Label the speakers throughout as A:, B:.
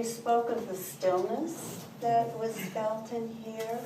A: We spoke of the stillness that was felt in here,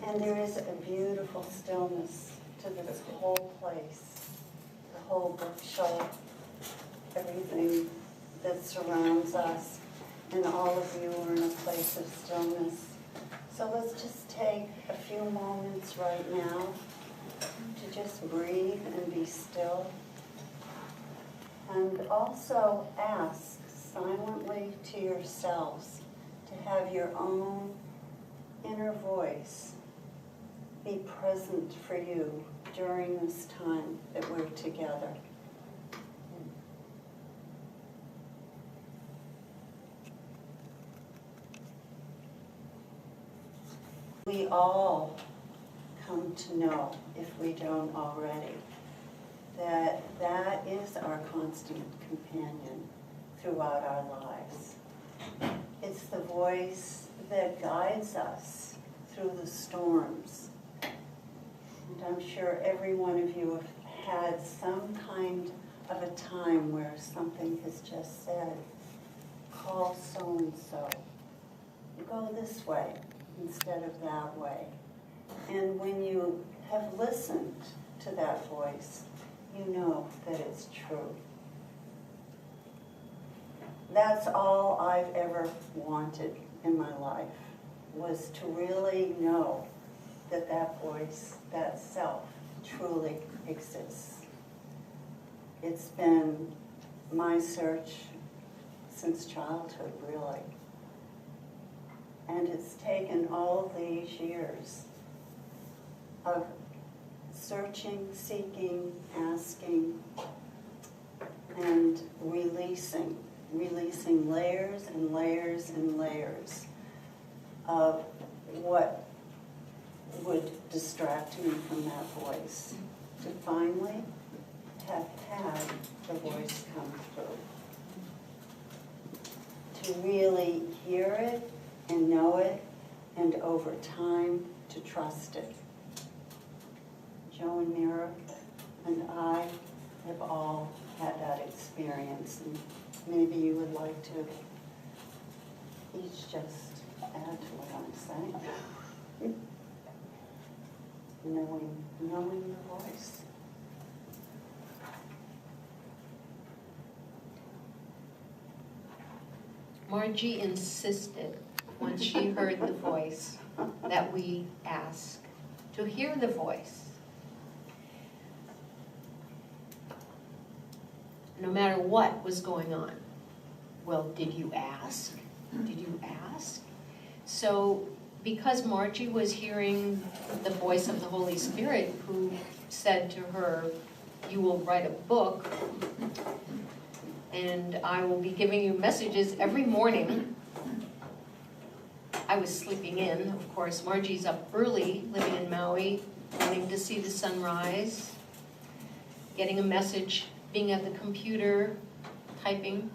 A: and there is a beautiful stillness to this whole place, the whole bookshop, everything that surrounds us, and all of you are in a place of stillness. So let's just take a few moments right now to just breathe and be still. And also ask silently to yourselves to have your own inner voice be present for you during this time that we're together. We all come to know, if we don't already, that that is our constant companion throughout our lives. It's the voice that guides us through the storms. And I'm sure every one of you have had some kind of a time where something has just said, call so-and-so. Go this way instead of that way. And when you have listened to that voice, you know that it's true. That's all I've ever wanted in my life, was to really know that that voice, that self, truly exists. It's been my search since childhood, really. And it's taken all these years of searching, seeking, asking, and releasing layers and layers and layers of what would distract me from that voice, to finally have had the voice come through. To really hear it and know it, and over time to trust it. Joe and Mira and I have all had that experience, and maybe you would like to each just add to what I'm saying. Knowing the voice.
B: Margie insisted, once she heard the voice, that we ask to hear the voice. No matter what was going on. Well, did you ask? Did you ask? So, because Margie was hearing the voice of the Holy Spirit, who said to her, you will write a book, and I will be giving you messages every morning. I was sleeping in, of course. Margie's up early, living in Maui, wanting to see the sunrise, getting a message, being at the computer, typing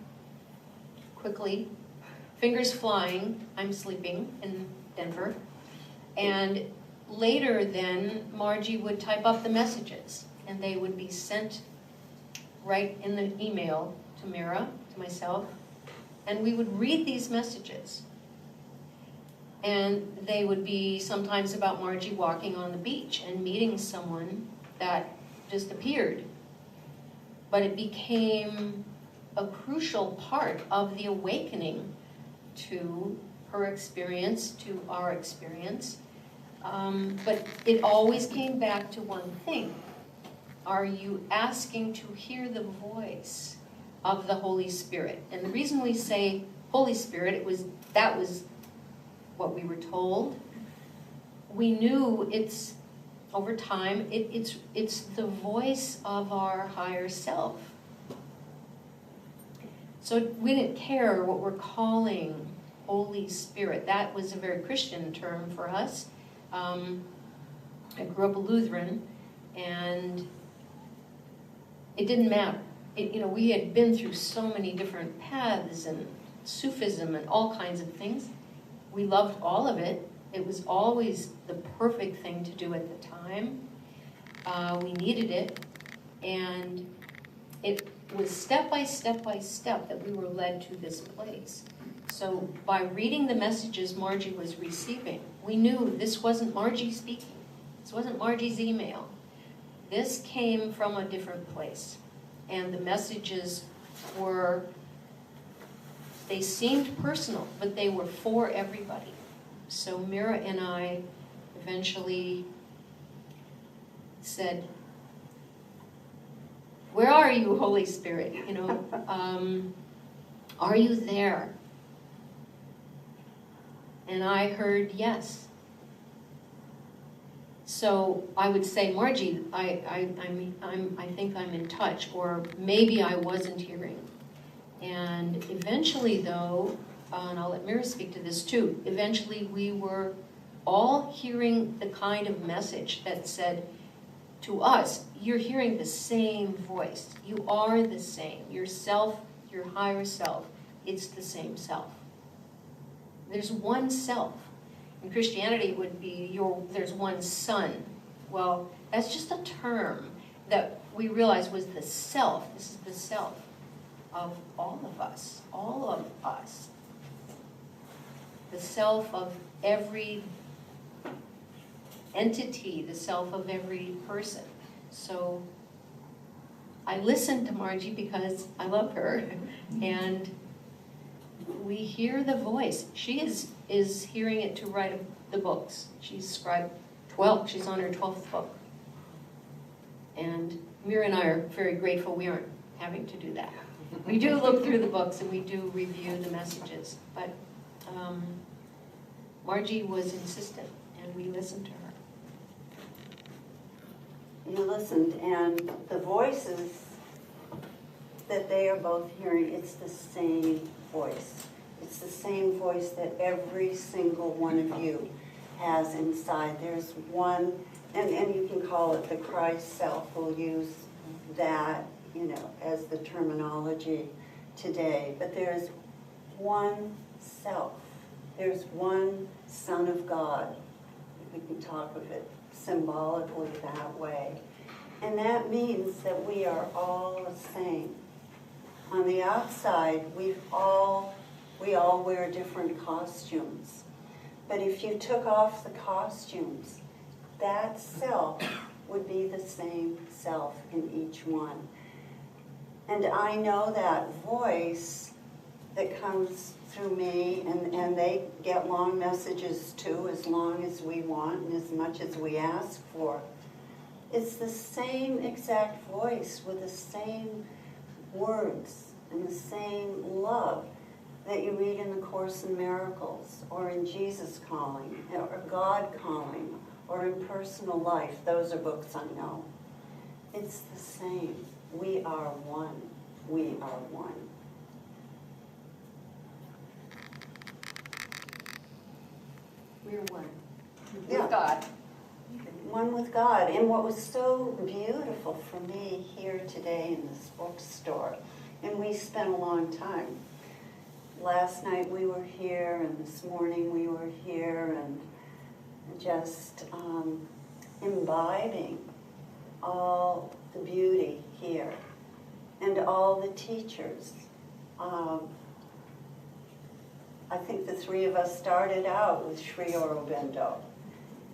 B: quickly, fingers flying. I'm sleeping in Denver. And later then, Margie would type up the messages, and they would be sent right in the email to Mira, to myself, and we would read these messages. And they would be sometimes about Margie walking on the beach and meeting someone that just appeared. But it became a crucial part of the awakening to her experience, to our experience. But it always came back to one thing. Are you asking to hear the voice of the Holy Spirit? And the reason we say Holy Spirit, that was what we were told. We knew it's, over time, it's the voice of our higher self. So we didn't care what we're calling Holy Spirit. That was a very Christian term for us. I grew up a Lutheran, and it didn't matter. We had been through so many different paths and Sufism and all kinds of things. We loved all of it. It was always the perfect thing to do at the time. We needed it, and it was step by step by step that we were led to this place. So by reading the messages Margie was receiving, we knew this wasn't Margie speaking. This wasn't Margie's email. This came from a different place. And the messages were, they seemed personal, but they were for everybody. So Mira and I eventually said, where are you, Holy Spirit? You know, are you there? And I heard yes. So I would say, Margie, I think I'm in touch, or maybe I wasn't hearing. And eventually, though, and I'll let Mira speak to this too, eventually we were all hearing the kind of message that said to us, you're hearing the same voice. You are the same. Yourself, your higher self, it's the same self. There's one self. In Christianity, it would be there's one son. Well, that's just a term that we realized was the self. This is the self of all of us. All of us. The self of every entity, the self of every person. So I listened to Margie because I love her, and we hear the voice. She is hearing it to write the books. She's scribed 12. She's on her 12th book. And Mira and I are very grateful we aren't having to do that. We do look through the books and we do review the messages, but Margie was insistent and we listened to her.
A: You listened, and the voices that they are both hearing, it's the same voice. It's the same voice that every single one of you has inside. There's one, and you can call it the Christ self. We'll use that, you know, as the terminology today. But there's one self. There's one Son of God. We can talk of it symbolically that way. And that means that we are all the same. On the outside, we all wear different costumes. But if you took off the costumes, that self would be the same self in each one. And I know that voice that comes through me, and they get long messages too, as long as we want and as much as we ask for. It's the same exact voice with the same words and the same love that you read in the Course in Miracles, or in Jesus Calling, or God Calling, or in Personal Life. Those are books I know. It's the same. We are one. We are one.
C: We're one.
A: Yeah.
C: With God.
A: One with God. And what was so beautiful for me here today in this bookstore, and we spent a long time. Last night we were here, and this morning we were here, and just imbibing all the beauty here, and all the teachers. I think the three of us started out with Sri Aurobindo.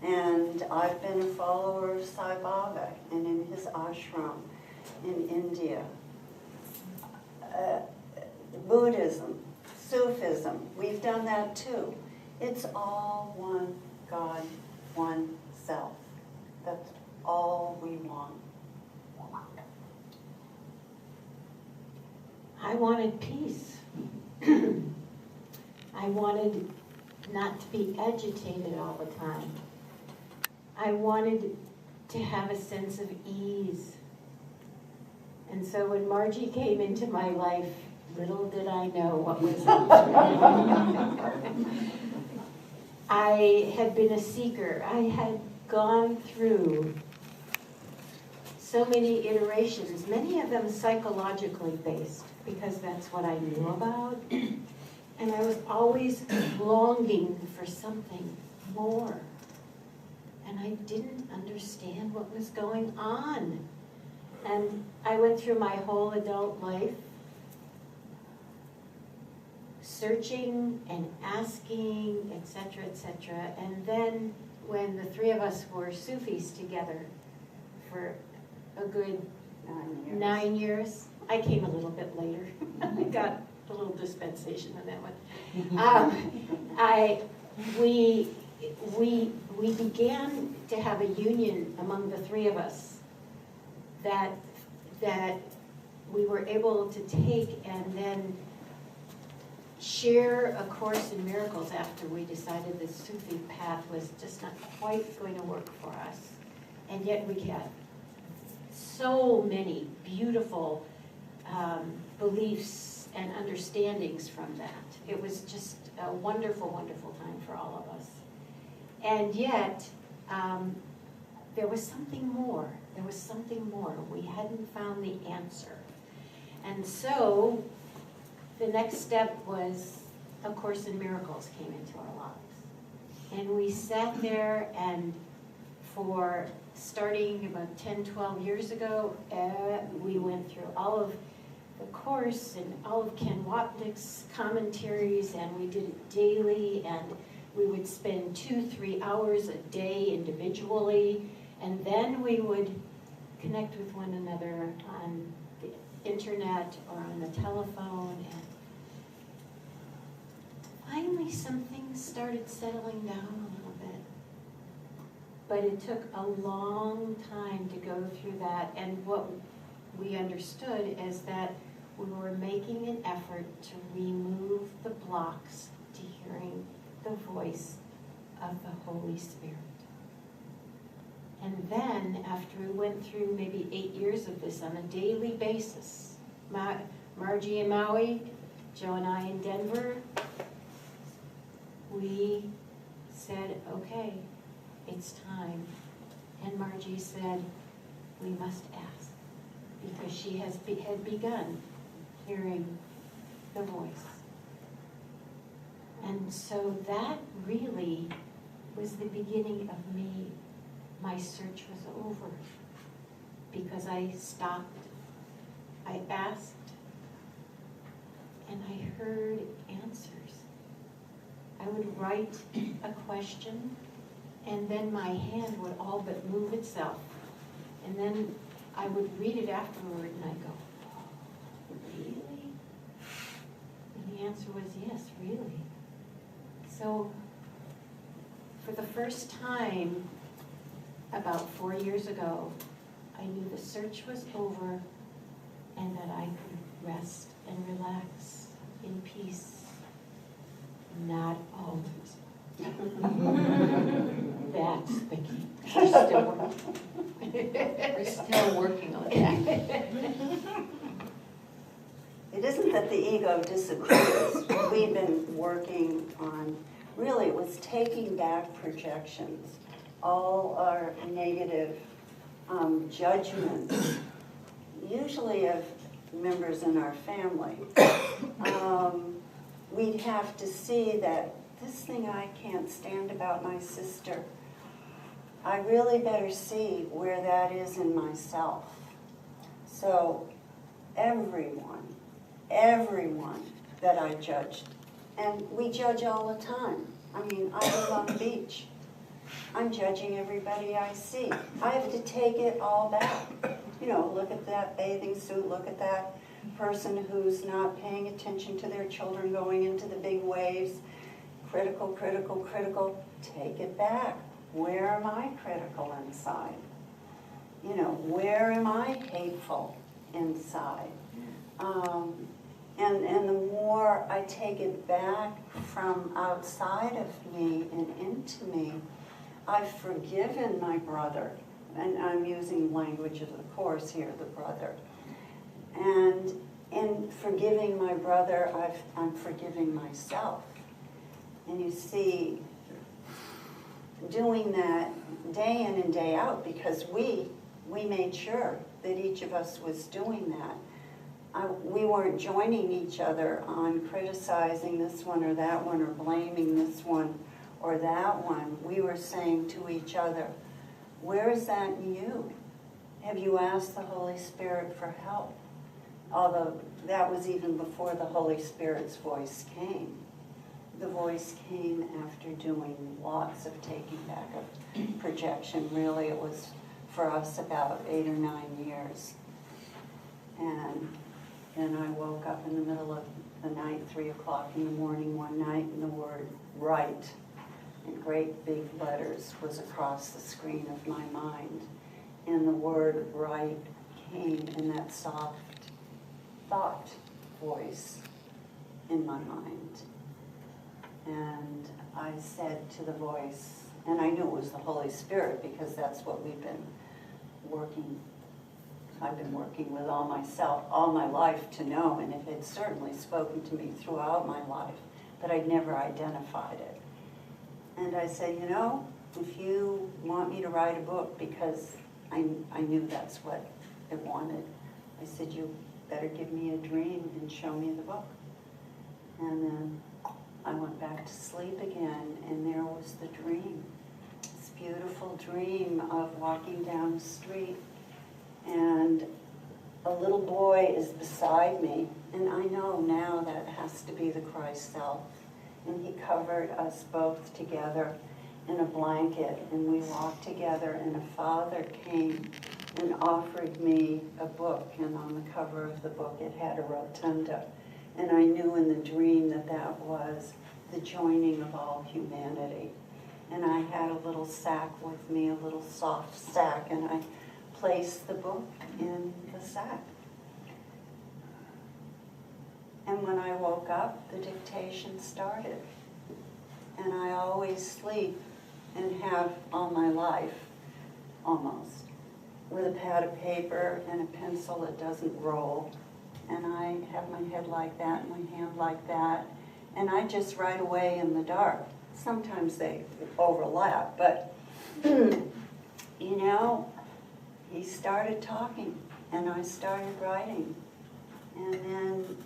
A: And I've been a follower of Sai Baba and in his ashram in India. Buddhism, Sufism, we've done that too. It's all one God, one self. That's all we want.
C: I wanted peace. I wanted not to be agitated all the time. I wanted to have a sense of ease. And so when Margie came into my life, little did I know what was up. I had been a seeker. I had gone through so many iterations, many of them psychologically based, because that's what I knew about. And I was always longing for something more. And I didn't understand what was going on. And I went through my whole adult life searching and asking, etc., etc. And then when the three of us were Sufis together for a good 9 years, I came a little bit later. I got a little dispensation on that one. We began to have a union among the three of us that we were able to take and then share A Course in Miracles after we decided the Sufi path was just not quite going to work for us. And yet we had so many beautiful beliefs and understandings from that. It was just a wonderful, wonderful time for all of us. And yet, there was something more. There was something more. We hadn't found the answer. And so, the next step was A Course in Miracles came into our lives. And we sat there, and for starting about 10, 12 years ago, we went through all of the Course and all of Ken Wapnick's commentaries, and we did it daily, and we would spend 2-3 hours a day individually, and then we would connect with one another on the internet or on the telephone, and finally some things started settling down a little bit. But it took a long time to go through that, and what we understood is that we were making an effort to remove the blocks to hearing the voice of the Holy Spirit. And then, after we went through maybe 8 years of this on a daily basis, Margie in Maui, Joe and I in Denver, we said, okay, it's time. And Margie said, we must ask, because she had begun hearing the voice. And so that really was the beginning of me. My search was over because I stopped, I asked, and I heard answers. I would write a question, and then my hand would all but move itself. And then I would read it afterward, and I'd go, really? And the answer was yes, really. So, for the first time, about 4 years ago, I knew the search was over and that I could rest and relax in peace. Not always. That's the key.
B: We're still working on that.
A: It isn't that the ego disappears. We've been working on, really, it was taking back projections, all our negative judgments, usually of members in our family. We'd have to see that this thing I can't stand about my sister, I really better see where that is in myself. So everyone that I judged, and we judge all the time. I mean, I live on the beach. I'm judging everybody I see. I have to take it all back. You know, look at that bathing suit, look at that person who's not paying attention to their children going into the big waves. Critical, critical, critical. Take it back. Where am I critical inside? You know, where am I hateful inside? And the more I take it back from outside of me and into me, I've forgiven my brother. And I'm using language of the Course here, the brother. And in forgiving my brother, I'm forgiving myself. And you see, doing that day in and day out, because we made sure that each of us was doing that. We weren't joining each other on criticizing this one or that one or blaming this one or that one. We were saying to each other, where is that in you? Have you asked the Holy Spirit for help? although that was even before the Holy Spirit's voice came. The voice came after doing lots of taking back of projection. Really, it was for us about 8 or 9 years. And then I woke up in the middle of the night, 3 o'clock in the morning one night, and the word "right" in great big letters was across the screen of my mind. And the word "right" came in that soft thought voice in my mind. And I said to the voice, and I knew it was the Holy Spirit because that's what I've been working with all my life to know, and it had certainly spoken to me throughout my life, but I'd never identified it. And I said, if you want me to write a book, because I knew that's what it wanted, I said, you better give me a dream and show me the book. And then I went back to sleep again, and there was the dream. This beautiful dream of walking down the street, and a little boy is beside me, and I know now that has to be the Christ self. And he covered us both together in a blanket, and we walked together, and a father came and offered me a book, and on the cover of the book it had a rotunda. And I knew in the dream that that was the joining of all humanity. And I had a little sack with me, a little soft sack, and I placed the book in the sack. And when I woke up, the dictation started. And I always sleep and have all my life, almost, with a pad of paper and a pencil that doesn't roll. And I have my head like that and my hand like that. And I just write away in the dark. Sometimes they overlap, but he started talking and I started writing. And then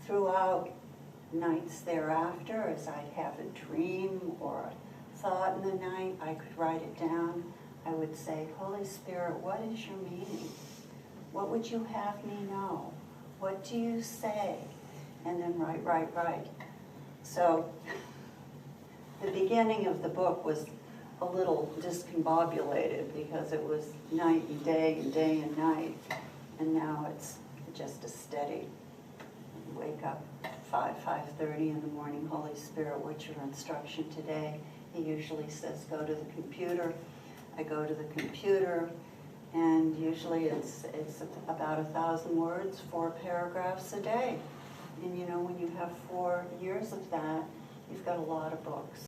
A: throughout nights thereafter, as I'd have a dream or a thought in the night, I could write it down. I would say, Holy Spirit, what is your meaning? What would you have me know? What do you say? And then write. So the beginning of the book was a little discombobulated because it was night and day and night. And now it's just a steady. You wake up 5:30 in the morning, Holy Spirit, what's your instruction today? He usually says, go to the computer. I go to the computer, and usually it's about 1,000 words, 4 paragraphs a day. And when you have 4 years of that, you've got a lot of books.